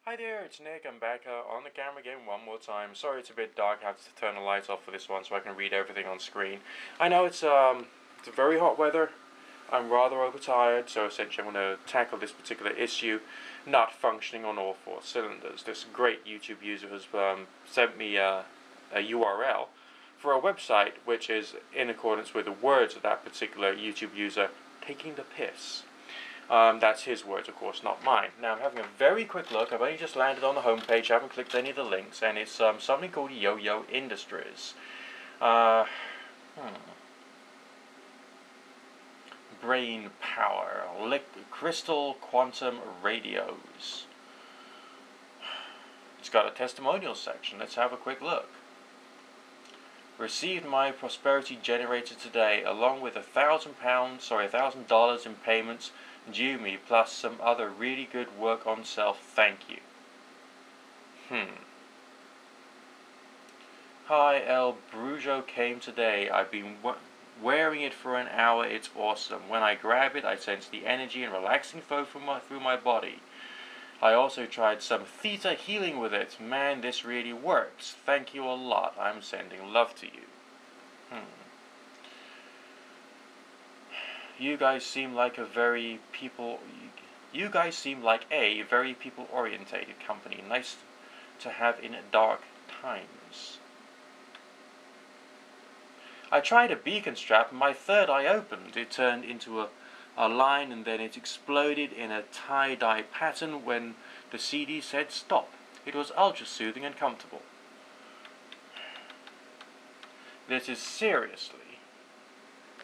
Hi there, it's Nick. I'm back on the camera again one more time. Sorry it's a bit dark. I have to turn the lights off for this one so I can read everything on screen. I know it's very hot weather. I'm rather overtired, so essentially I'm going to tackle this particular issue not functioning on all four cylinders. This great YouTube user has sent me a URL for a website which is in accordance with the words of that particular YouTube user taking the piss. That's his words, of course, not mine. Now, I'm having a very quick look. I've only just landed on the homepage. I haven't clicked any of the links, and it's something called Yo-Yo Industries. Brain power, crystal quantum radios. It's got a testimonial section. Let's have a quick look. Received my prosperity generator today, along with $1,000 in payments due me, plus some other really good work on self. Thank you. Hi, El Brujo came today. I've been wearing it for an hour. It's awesome. When I grab it, I sense the energy and relaxing flow through my body. I also tried some theta healing with it. Man, this really works. Thank you a lot. I'm sending love to you. You guys seem like a very people-orientated company. Nice to have in dark times. I tried a beacon strap and my third eye opened. It turned into a line and then it exploded in a tie-dye pattern when the CD said stop. It was ultra soothing and comfortable. This is seriously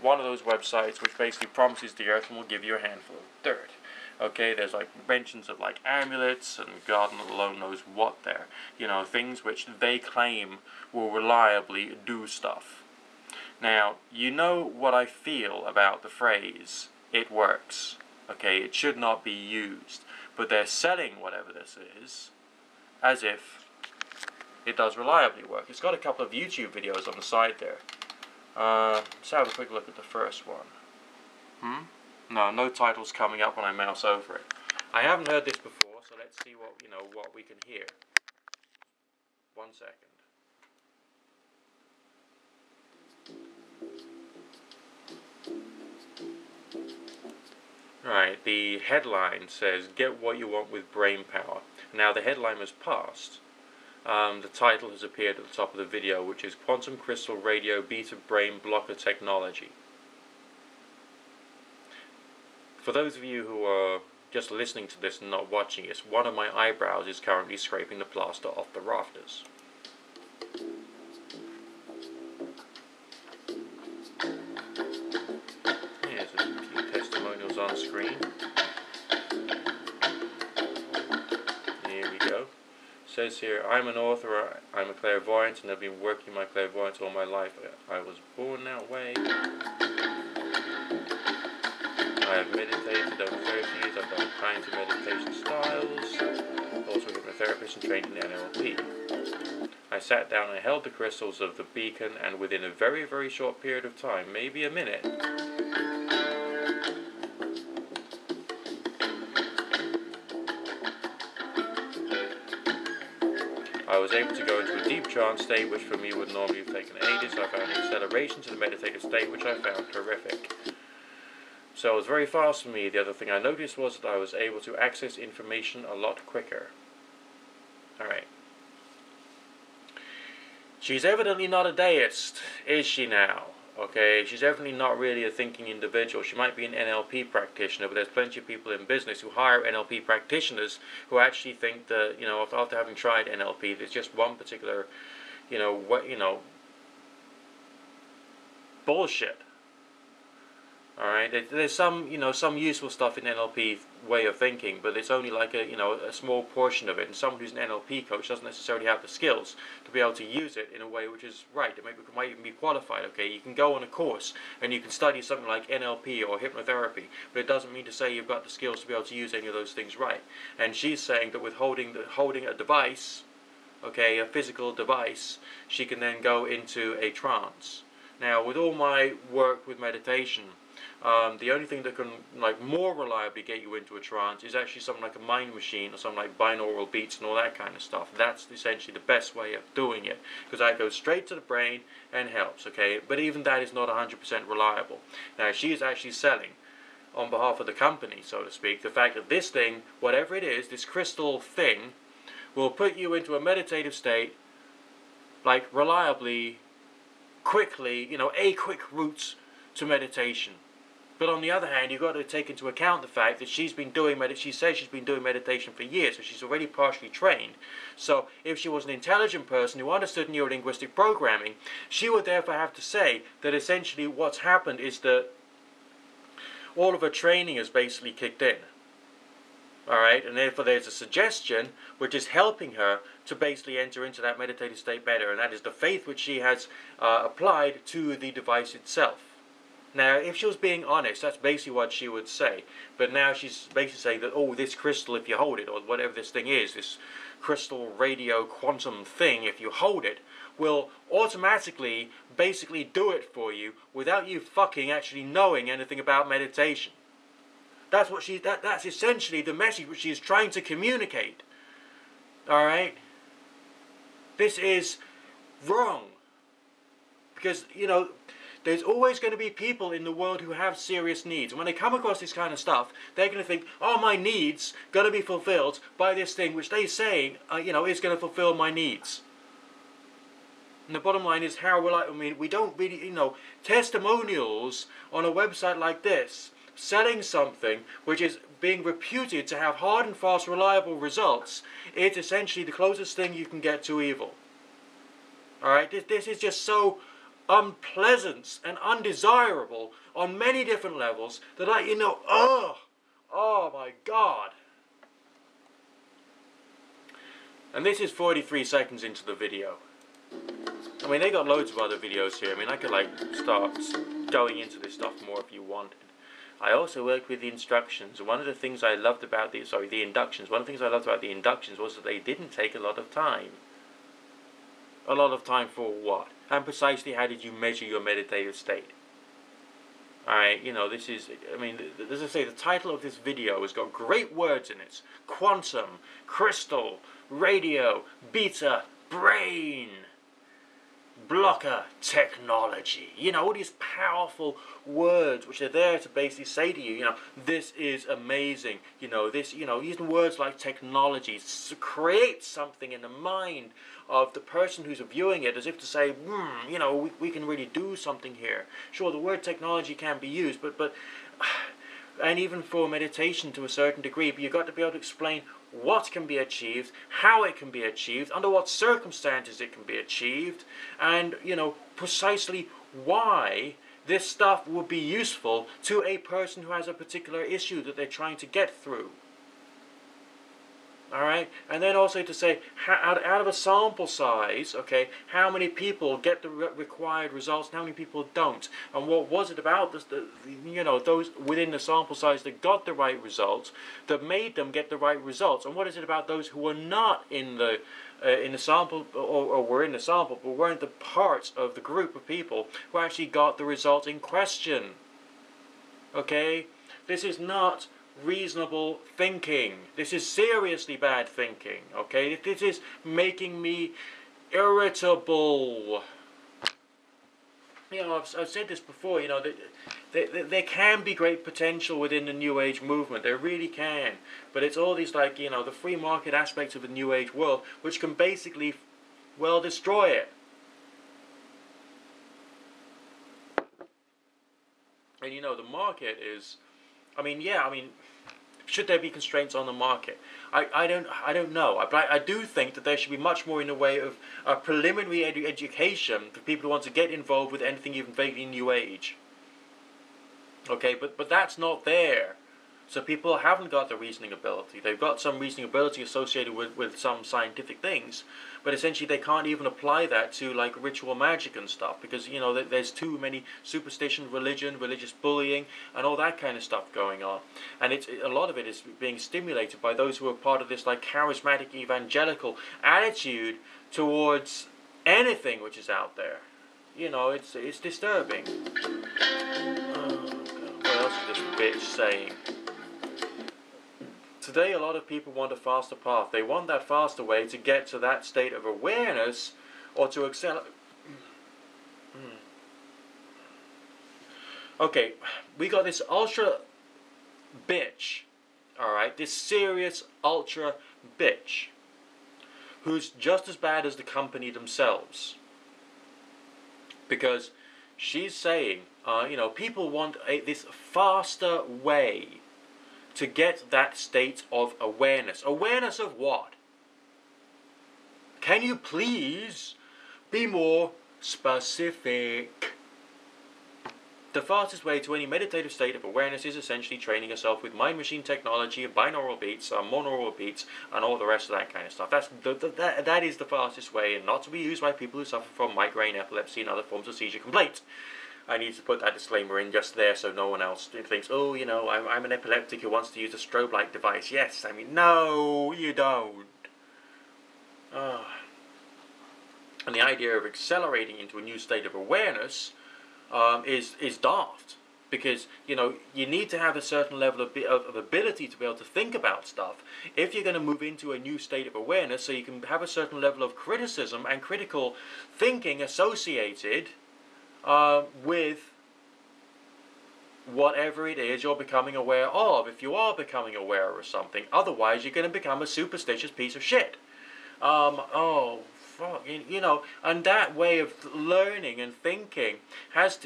one of those websites which basically promises the earth and will give you a handful of dirt. Okay, there's like mentions of like amulets and God alone knows what there. You know, things which they claim will reliably do stuff. Now, you know what I feel about the phrase, it works. Okay, it should not be used. But they're selling whatever this is as if it does reliably work. It's got a couple of YouTube videos on the side there. Let's have a quick look at the first one. No titles coming up when I mouse over it. I haven't heard this before, so let's see what we can hear. 1 second. Right, the headline says, "Get what you want with brain power." Now, the headline was passed. The title has appeared at the top of the video, which is Quantum Crystal Radio Beta Brain Blocker Technology. For those of you who are just listening to this and not watching it, one of my eyebrows is currently scraping the plaster off the rafters. Here's a few testimonials on screen. Here we go. Says here, I'm an author, I'm a clairvoyant, and I've been working my clairvoyance all my life. I was born that way. I have meditated over 30 years. I've done kinds of meditation styles. Also a hypnotherapist and trained in NLP. I sat down and held the crystals of the beacon, and within a very, very short period of time, maybe a minute, I was able to go into a deep trance state, which for me would normally have taken ages. I found an acceleration to the meditative state, which I found terrific. So it was very fast for me. The other thing I noticed was that I was able to access information a lot quicker. Alright. She's evidently not a deist, is she now? Okay, she's evidently not really a thinking individual. She might be an NLP practitioner, but there's plenty of people in business who hire NLP practitioners who actually think that, after having tried NLP, there's just one particular, bullshit. Alright, there's some useful stuff in NLP way of thinking, but it's only like a small portion of it, and someone who's an NLP coach doesn't necessarily have the skills to be able to use it in a way which is right. It might even be qualified. Okay, you can go on a course and you can study something like NLP or hypnotherapy, but it doesn't mean to say you've got the skills to be able to use any of those things right. And she's saying that with holding a device, okay, a physical device, she can then go into a trance. Now, with all my work with meditation, The only thing that can like more reliably get you into a trance is actually something like a mind machine or something like binaural beats and all that kind of stuff. That's essentially the best way of doing it, because that goes straight to the brain and helps, okay? But even that is not 100% reliable. Now, she is actually selling, on behalf of the company, so to speak, the fact that this thing, whatever it is, this crystal thing, will put you into a meditative state, like reliably, quickly, you know, a quick route to meditation. But on the other hand, you've got to take into account the fact that she says she's been doing meditation for years, so she's already partially trained. So if she was an intelligent person who understood neurolinguistic programming, she would therefore have to say that essentially what's happened is that all of her training has basically kicked in. Alright, and therefore there's a suggestion which is helping her to basically enter into that meditative state better, and that is the faith which she has applied to the device itself. Now, if she was being honest, that's basically what she would say. But now she's basically saying that, oh, this crystal, if you hold it, or whatever this thing is, this crystal radio quantum thing, if you hold it, will automatically basically do it for you without you fucking actually knowing anything about meditation. That's what that's essentially the message which she is trying to communicate. Alright? This is wrong. Because, you know, there's always going to be people in the world who have serious needs. And when they come across this kind of stuff, they're going to think, oh, my needs going to be fulfilled by this thing which they say, you know, is going to fulfill my needs. And the bottom line is, how will I mean, we don't really, you know, testimonials on a website like this, selling something which is being reputed to have hard and fast, reliable results, it's essentially the closest thing you can get to evil. Alright, this is just so unpleasant and undesirable on many different levels that oh my God. And this is 43 seconds into the video. I mean, they got loads of other videos here. I mean, I could like start going into this stuff more if you wanted. I also worked with the instructions. One of the things I loved about the inductions. One of the things I loved about the inductions was that they didn't take a lot of time. A lot of time for what? And precisely how did you measure your meditative state? Alright, you know, this is, I mean, as I say, the title of this video has got great words in it. Quantum, crystal, radio, beta, brain, blocker, technology. You know, all these powerful words which are there to basically say to you, you know, this is amazing. You know, this, you know, using words like technology create something in the mind of the person who's viewing it, as if to say, you know, we can really do something here. Sure, the word technology can be used, but and even for meditation to a certain degree, but you've got to be able to explain what can be achieved, how it can be achieved, under what circumstances it can be achieved, and, you know, precisely why this stuff would be useful to a person who has a particular issue that they're trying to get through. Alright, and then also to say, out of a sample size, okay, how many people get the required results and how many people don't, and what was it about this, you know, those within the sample size that got the right results, that made them get the right results, and what is it about those who were not in the sample, or were in the sample, but weren't the parts of the group of people who actually got the result in question. Okay, this is not reasonable thinking. This is seriously bad thinking. Okay, this is making me irritable. You know, I've said this before. You know, there can be great potential within the New Age movement. There really can. But it's all these, like, you know, the free market aspects of the New Age world which can basically, well, destroy it. And you know, the market is, I mean, yeah, I mean, should there be constraints on the market? I don't know. But I do think that there should be much more in the way of preliminary education for people who want to get involved with anything even vaguely New Age. Okay, but that's not there. So people haven't got the reasoning ability. They've got some reasoning ability associated with some scientific things, but essentially they can't even apply that to like ritual magic and stuff, because, you know, there's too many superstition, religion, religious bullying, and all that kind of stuff going on. And a lot of it is being stimulated by those who are part of this like charismatic evangelical attitude towards anything which is out there. You know, it's disturbing. Oh, God. Well, this bitch saying? Today a lot of people want a faster path. They want that faster way to get to that state of awareness or to accelerate. Okay, we got this ultra bitch, alright, this serious ultra bitch, who's just as bad as the company themselves. Because she's saying, people want this faster way to get that state of awareness. Awareness of what? Can you please be more specific? The fastest way to any meditative state of awareness is essentially training yourself with mind machine technology, binaural beats, monaural beats, and all the rest of that kind of stuff. That is the fastest way, and not to be used by people who suffer from migraine, epilepsy, and other forms of seizure complaint. I need to put that disclaimer in just there so no one else thinks, oh, I'm an epileptic who wants to use a strobe light device. Yes, I mean, no, you don't. And the idea of accelerating into a new state of awareness is daft, because you need to have a certain level of ability to be able to think about stuff if you're going to move into a new state of awareness, so you can have a certain level of criticism and critical thinking associated with whatever it is you're becoming aware of, if you are becoming aware of something. Otherwise you're going to become a superstitious piece of shit. And that way of learning and thinking has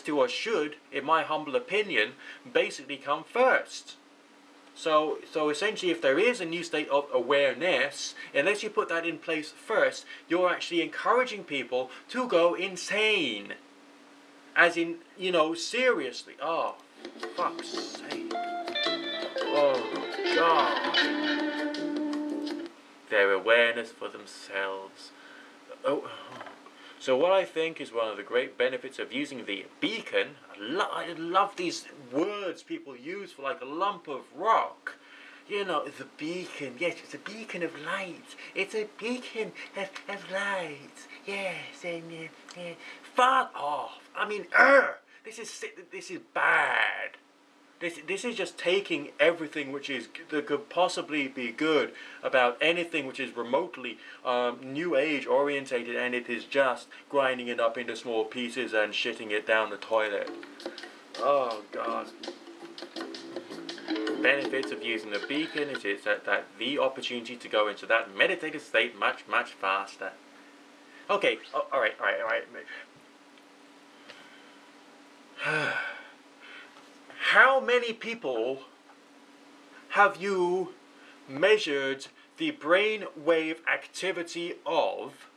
to or should, in my humble opinion, basically come first. So essentially, if there is a new state of awareness, unless you put that in place first, you're actually encouraging people to go insane. As in, seriously. Oh, fuck's sake. Oh, God. Their awareness for themselves. So what I think is one of the great benefits of using the beacon, I love these words people use for like a lump of rock. The beacon, yes, it's a beacon of light. It's a beacon of light. Yes, and fuck off. I mean, this is bad. This is just taking everything that could possibly be good about anything which is remotely New Age orientated, and it is just grinding it up into small pieces and shitting it down the toilet. Oh, God. Benefits of using the beacon is that the opportunity to go into that meditative state much, much faster. Okay, all right. How many people have you measured the brain wave activity of?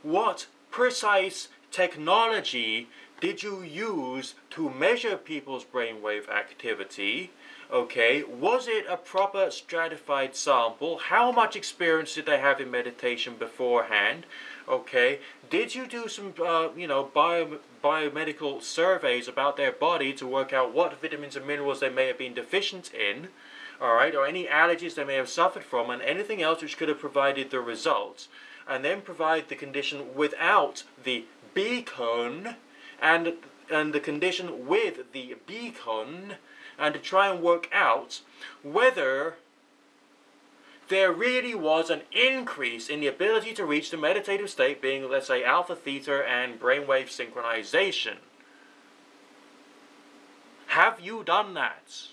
What precise technology did you use to measure people's brainwave activity? Okay, was it a proper stratified sample? How much experience did they have in meditation beforehand? Okay, did you do some, biomedical surveys about their body to work out what vitamins and minerals they may have been deficient in? Alright, or any allergies they may have suffered from, and anything else which could have provided the results, and then provide the condition without the beacon, and the condition with the beacon, and to try and work out whether there really was an increase in the ability to reach the meditative state, being, let's say, alpha, theta, and brainwave synchronization. Have you done that?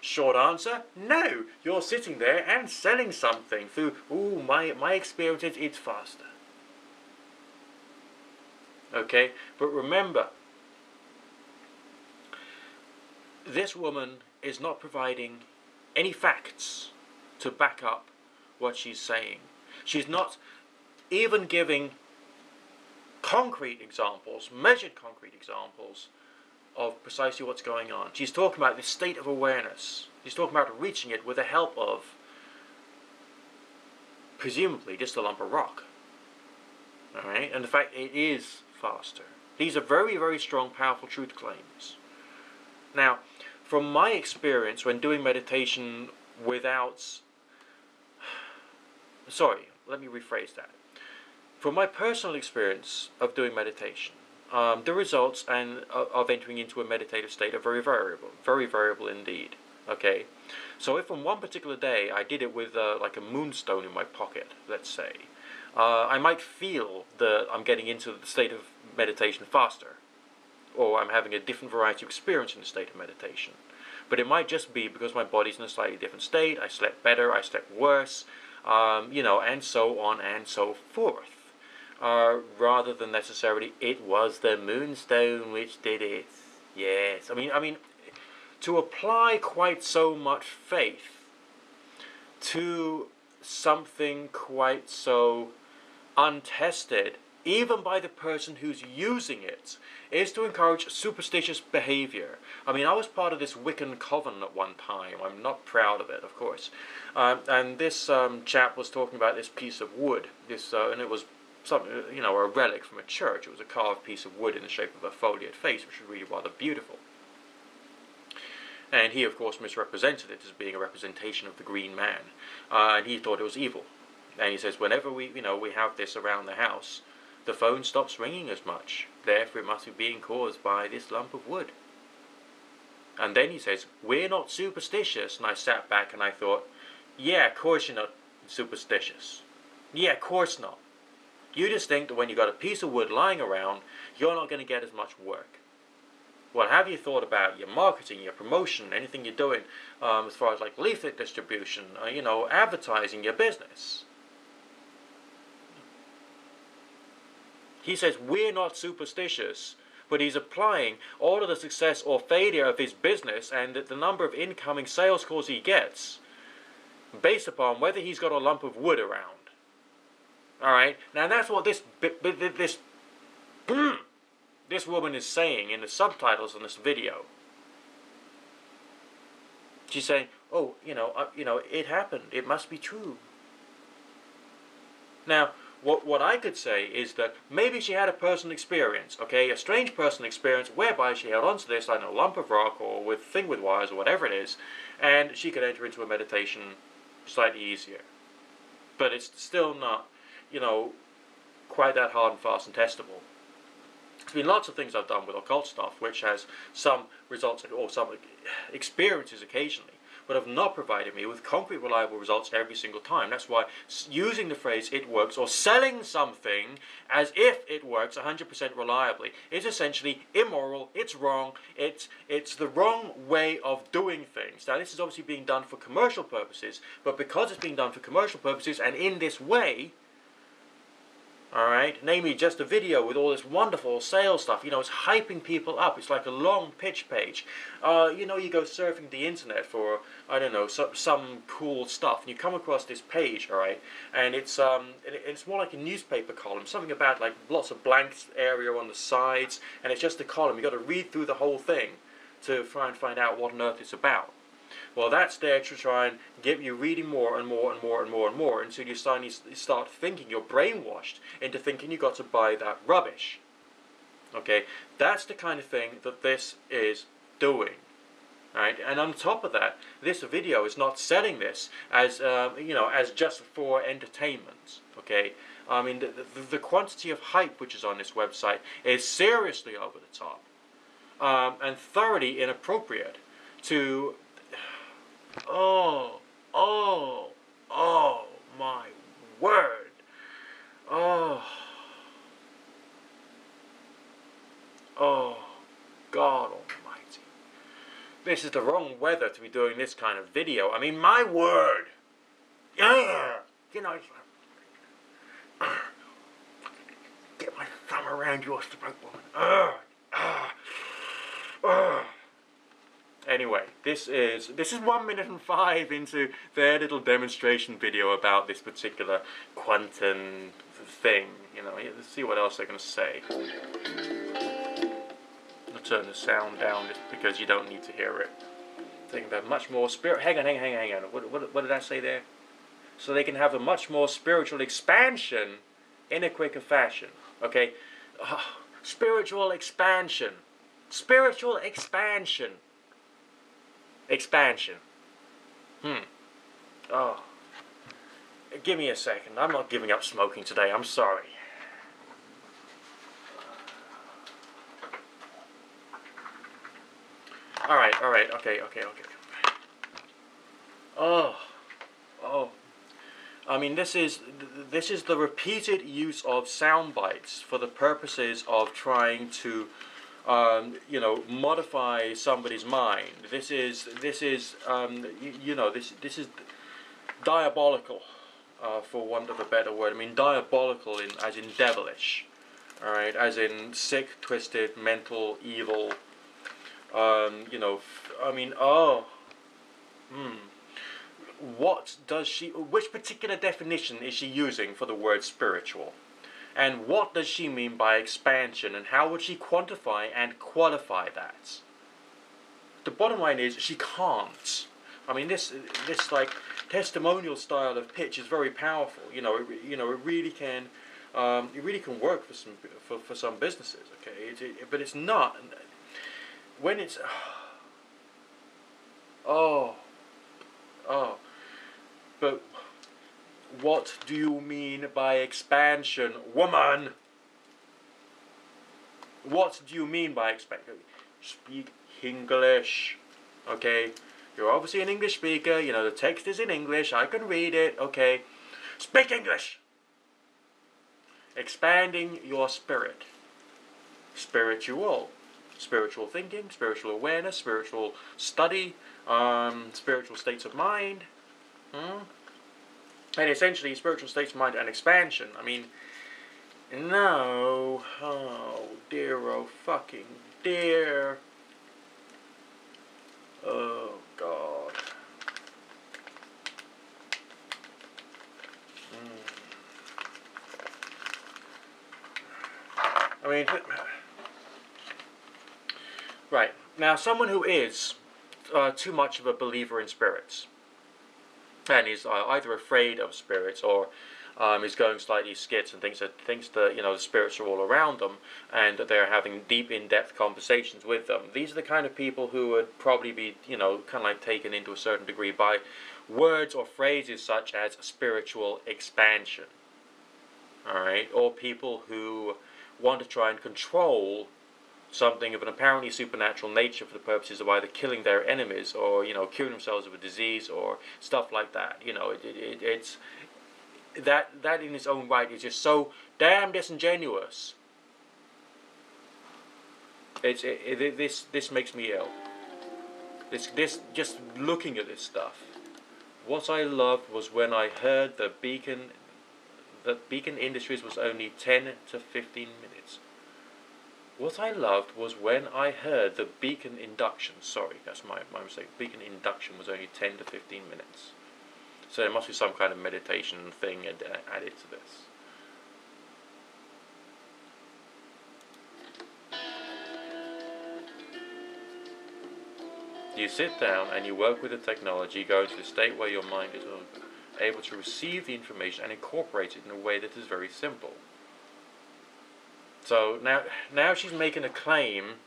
Short answer, no. You're sitting there and selling something through, my experience is it's faster. Okay, but remember, this woman is not providing any facts to back up what she's saying. She's not even giving concrete examples, measured concrete examples of precisely what's going on. She's talking about this state of awareness. She's talking about reaching it with the help of, presumably, just a lump of rock. Alright? And the fact it is faster. These are very, very strong, powerful truth claims. Now, from my experience when doing meditation without... Sorry, let me rephrase that. From my personal experience of doing meditation, the results of entering into a meditative state are very variable indeed. Okay, so if on one particular day I did it with like a moonstone in my pocket, let's say, I might feel that I'm getting into the state of meditation faster, or I'm having a different variety of experience in the state of meditation. But it might just be because my body's in a slightly different state, I slept better, I slept worse, and so on and so forth. Rather than necessarily it was the moonstone which did it. Yes, I mean, to apply quite so much faith to something quite so untested, even by the person who's using it, is to encourage superstitious behavior. I mean, I was part of this Wiccan coven at one time. I'm not proud of it, of course. And this chap was talking about this piece of wood, and it was something, a relic from a church. It was a carved piece of wood in the shape of a foliate face, which was really rather beautiful. And he, of course, misrepresented it as being a representation of the Green Man, and he thought it was evil. And he says, whenever we have this around the house, the phone stops ringing as much. Therefore, it must be being caused by this lump of wood. And then he says, we're not superstitious. And I sat back and I thought, yeah, of course you're not superstitious. Yeah, of course not. You just think that when you've got a piece of wood lying around, you're not going to get as much work. Well, have you thought about your marketing, your promotion, anything you're doing as far as like leaflet distribution, advertising your business? He says we're not superstitious, but he's applying all of the success or failure of his business and the number of incoming sales calls he gets based upon whether he's got a lump of wood around. All right, now that's what this woman is saying in the subtitles on this video. She's saying, "Oh, it happened. It must be true." Now, what I could say is that maybe she had a personal experience, okay, a strange personal experience whereby she held onto this, I don't know, lump of rock or thing with wires or whatever it is, and she could enter into a meditation slightly easier. But it's still not, quite that hard and fast and testable. There's been lots of things I've done with occult stuff which has some results or some experiences occasionally, but have not provided me with concrete, reliable results every single time. That's why using the phrase "it works" or selling something as if it works 100% reliably is essentially immoral, it's wrong, it's the wrong way of doing things. Now, this is obviously being done for commercial purposes, but because it's being done for commercial purposes and in this way, alright, namely just a video with all this wonderful sales stuff, it's hyping people up, it's like a long pitch page. You go surfing the internet for, I don't know, some cool stuff, and you come across this page, alright, and it's more like a newspaper column, something about like lots of blank area on the sides, and it's just a column. You've got to read through the whole thing to try and find out what on earth it's about. Well, that's there to try and get you reading more and more and more and more and more until you start thinking, you're brainwashed into thinking you've got to buy that rubbish. Okay, that's the kind of thing that this is doing. Right? And on top of that, this video is not selling this as as just for entertainment. Okay, I mean the quantity of hype which is on this website is seriously over the top and thoroughly inappropriate to. Oh my word. Oh, God almighty. This is the wrong weather to be doing this kind of video. I mean, my word. It's like, get my thumb around your throat, woman. Anyway, this is 1 minute and 5 into their little demonstration video about this particular quantum thing. Let's see what else they're going to say. I'll turn the sound down just because you don't need to hear it. Thinking about much more spirit. Hang on. What did I say there? So they can have a much more spiritual expansion in a quicker fashion. Okay, spiritual expansion. Spiritual expansion. Expansion. Oh. Give me a second. I'm not giving up smoking today. I'm sorry. Alright, okay. Oh. I mean, this is the repeated use of sound bites for the purposes of trying to, modify somebody's mind. This is this is diabolical, for want of a better word. I mean, diabolical as in devilish, all right, as in sick, twisted, mental, evil. Which particular definition is she using for the word spiritual? And what does she mean by expansion, and how would she quantify and qualify that? The bottom line is she can't. I mean, this like testimonial style of pitch is very powerful. It really can work for some businesses. Okay, but it's not when it's But what do you mean by expansion, woman? What do you mean by expansion? Speak English, okay? You're obviously an English speaker. The text is in English. I can read it, okay? Speak English. Expanding your spirit. Spiritual thinking, spiritual awareness, spiritual study, spiritual states of mind. And essentially, spiritual states of mind and expansion. I mean, no. Oh, dear, oh, fucking dear. Oh, God. I mean, right. Now, someone who is too much of a believer in spirits, and is either afraid of spirits or is going slightly skits and thinks that the spirits are all around them and that they're having deep, in-depth conversations with them. These are the kind of people who would probably be kind of like taken into a certain degree by words or phrases such as spiritual expansion. All right, or people who want to try and control something of an apparently supernatural nature for the purposes of either killing their enemies or curing themselves of a disease or stuff like that. It's that in its own right is just so damn disingenuous. This makes me ill. This just looking at this stuff. What I loved was when I heard that Beacon Industries was only 10 to 15 minutes. What I loved was when I heard the Beacon induction. Sorry, that's my mistake. Beacon induction was only 10 to 15 minutes. So there must be some kind of meditation thing added to this. You sit down and you work with the technology, go into the state where your mind is able to receive the information and incorporate it in a way that is very simple. So now she's making a claim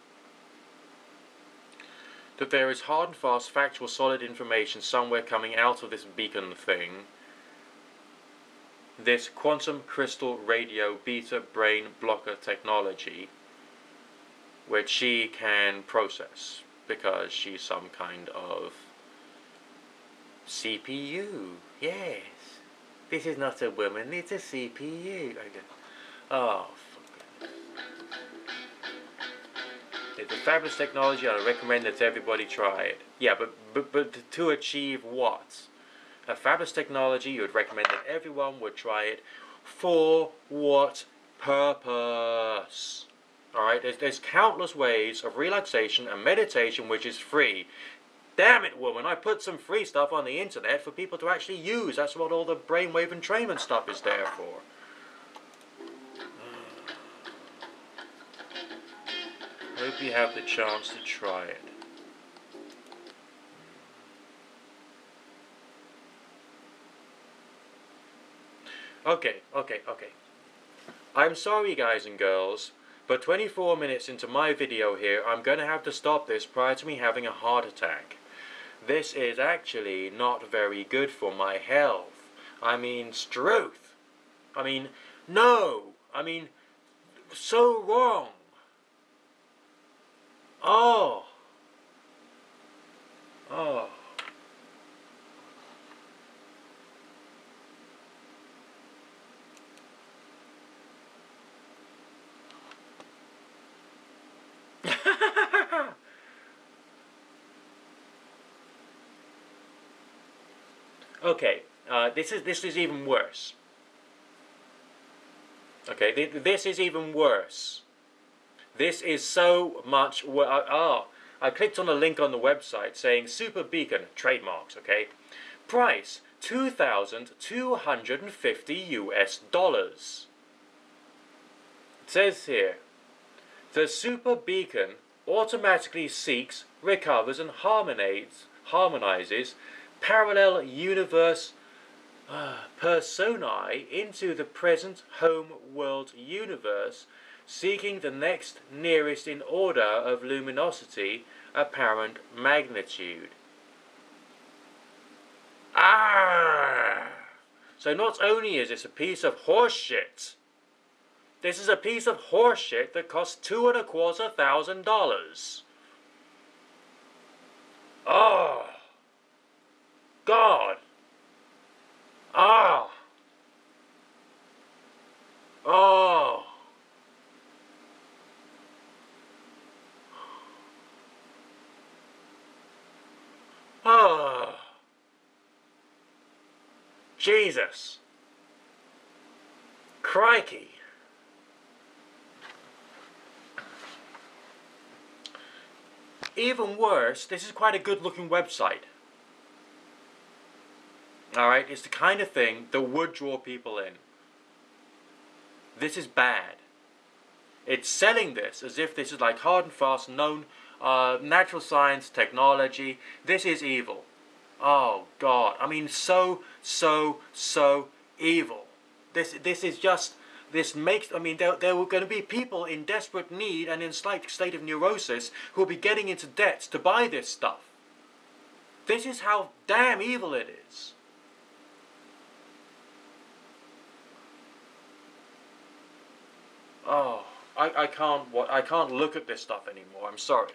that there is hard and fast, factual, solid information somewhere coming out of this beacon thing, this quantum crystal radio beta brain blocker technology, which she can process because she's some kind of CPU. Yes, this is not a woman, it's a CPU. Oh, it's a fabulous technology. I recommend that everybody try it. Yeah, but to achieve what? A fabulous technology. You would recommend that everyone would try it. For what purpose? Alright, there's countless ways of relaxation and meditation which is free. Damn it, woman, I put some free stuff on the internet for people to actually use. That's what all the brainwave entrainment stuff is there for. Hope you have the chance to try it. Okay. I'm sorry, guys and girls, but 24 minutes into my video here, I'm going to have to stop this prior to me having a heart attack. This is actually not very good for my health. I mean, struth. I mean, no. I mean, so wrong. Oh. Oh. Okay, this is even worse. Okay, this is even worse. This is so much worse. I clicked on a link on the website saying Super Beacon trademarks. Okay, price $2,250 US. It says here, the Super Beacon automatically seeks, recovers, and harmonizes parallel universe personae into the present home world universe, seeking the next nearest in order of luminosity apparent magnitude. So not only is this a piece of horseshit, this is a piece of horseshit that costs $2,250. Oh, God. Oh. Oh. Oh. Jesus. Crikey. Even worse, this is quite a good looking website. Alright, it's the kind of thing that would draw people in. This is bad. It's selling this as if this is like hard and fast, known natural science, technology. This is evil. Oh God, I mean so evil. This is just, this makes, I mean there were going to be people in desperate need and in slight state of neurosis who will be getting into debt to buy this stuff. This is how damn evil it is. Oh, I can't look at this stuff anymore. I'm sorry.